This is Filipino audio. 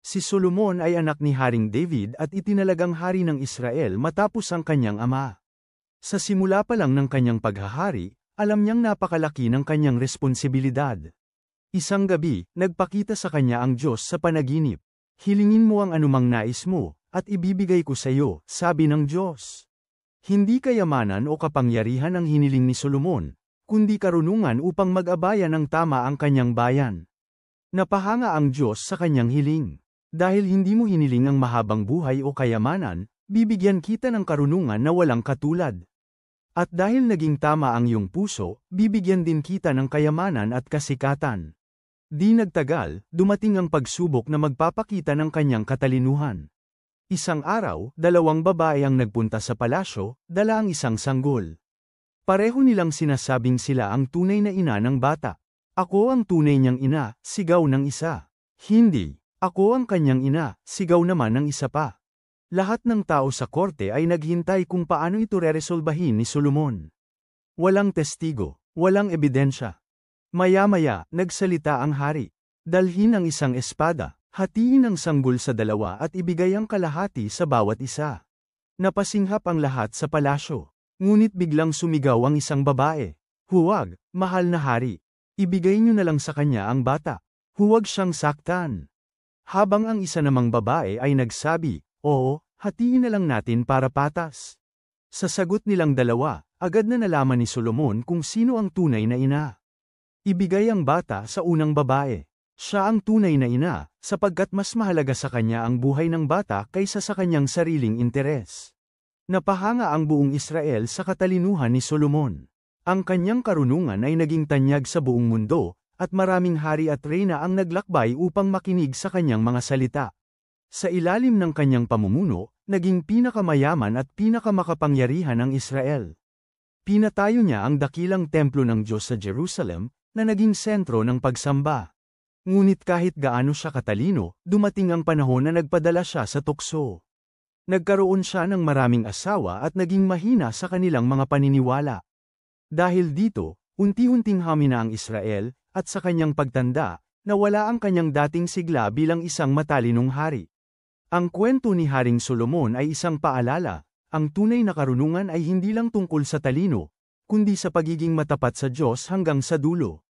Si Solomon ay anak ni Haring David at itinalagang hari ng Israel matapos ang kanyang ama. Sa simula pa lang ng kanyang paghahari, alam niyang napakalaki ng kanyang responsibilidad. Isang gabi, nagpakita sa kanya ang Diyos sa panaginip. Hilingin mo ang anumang nais mo, at ibibigay ko sa iyo, sabi ng Diyos. Hindi kayamanan o kapangyarihan ang hiniling ni Solomon, kundi karunungan upang mag-abaya ng tama ang kanyang bayan. Napahanga ang Diyos sa kanyang hiling. Dahil hindi mo hiniling ang mahabang buhay o kayamanan, bibigyan kita ng karunungan na walang katulad. At dahil naging tama ang iyong puso, bibigyan din kita ng kayamanan at kasikatan. Di nagtagal, dumating ang pagsubok na magpapakita ng kanyang katalinuhan. Isang araw, dalawang babae ang nagpunta sa palasyo, dala ang isang sanggol. Pareho nilang sinasabing sila ang tunay na ina ng bata. Ako ang tunay niyang ina, sigaw ng isa. Hindi, ako ang kanyang ina, sigaw naman ng isa pa. Lahat ng tao sa korte ay naghintay kung paano ito reresolbahin ni Solomon. Walang testigo, walang ebidensya. Maya-maya, nagsalita ang hari. Dalhin ang isang espada, hatiin ang sanggol sa dalawa at ibigay ang kalahati sa bawat isa. Napasinghap ang lahat sa palasyo. Ngunit biglang sumigaw ang isang babae. Huwag, mahal na hari. Ibigay niyo na lang sa kanya ang bata. Huwag siyang saktan. Habang ang isa namang babae ay nagsabi, oo, hatiin na lang natin para patas. Sa sagot nilang dalawa, agad na nalaman ni Solomon kung sino ang tunay na ina. Ibigay ang bata sa unang babae. Siya ang tunay na ina, sapagkat mas mahalaga sa kanya ang buhay ng bata kaysa sa kanyang sariling interes. Napahanga ang buong Israel sa katalinuhan ni Solomon. Ang kanyang karunungan ay naging tanyag sa buong mundo, at maraming hari at reyna ang naglakbay upang makinig sa kanyang mga salita. Sa ilalim ng kanyang pamumuno, naging pinakamayaman at pinakamakapangyarihan ang Israel. Pinatayo niya ang dakilang templo ng Diyos sa Jerusalem, na naging sentro ng pagsamba. Ngunit kahit gaano siya katalino, dumating ang panahon na nagpadala siya sa tukso. Nagkaroon siya ng maraming asawa at naging mahina sa kanilang mga paniniwala. Dahil dito, unti-unting hamina ang Israel, at sa kanyang pagtanda, nawala ang kanyang dating sigla bilang isang matalinong hari. Ang kwento ni Haring Solomon ay isang paalala, ang tunay na karunungan ay hindi lang tungkol sa talino, kundi sa pagiging matapat sa Diyos hanggang sa dulo.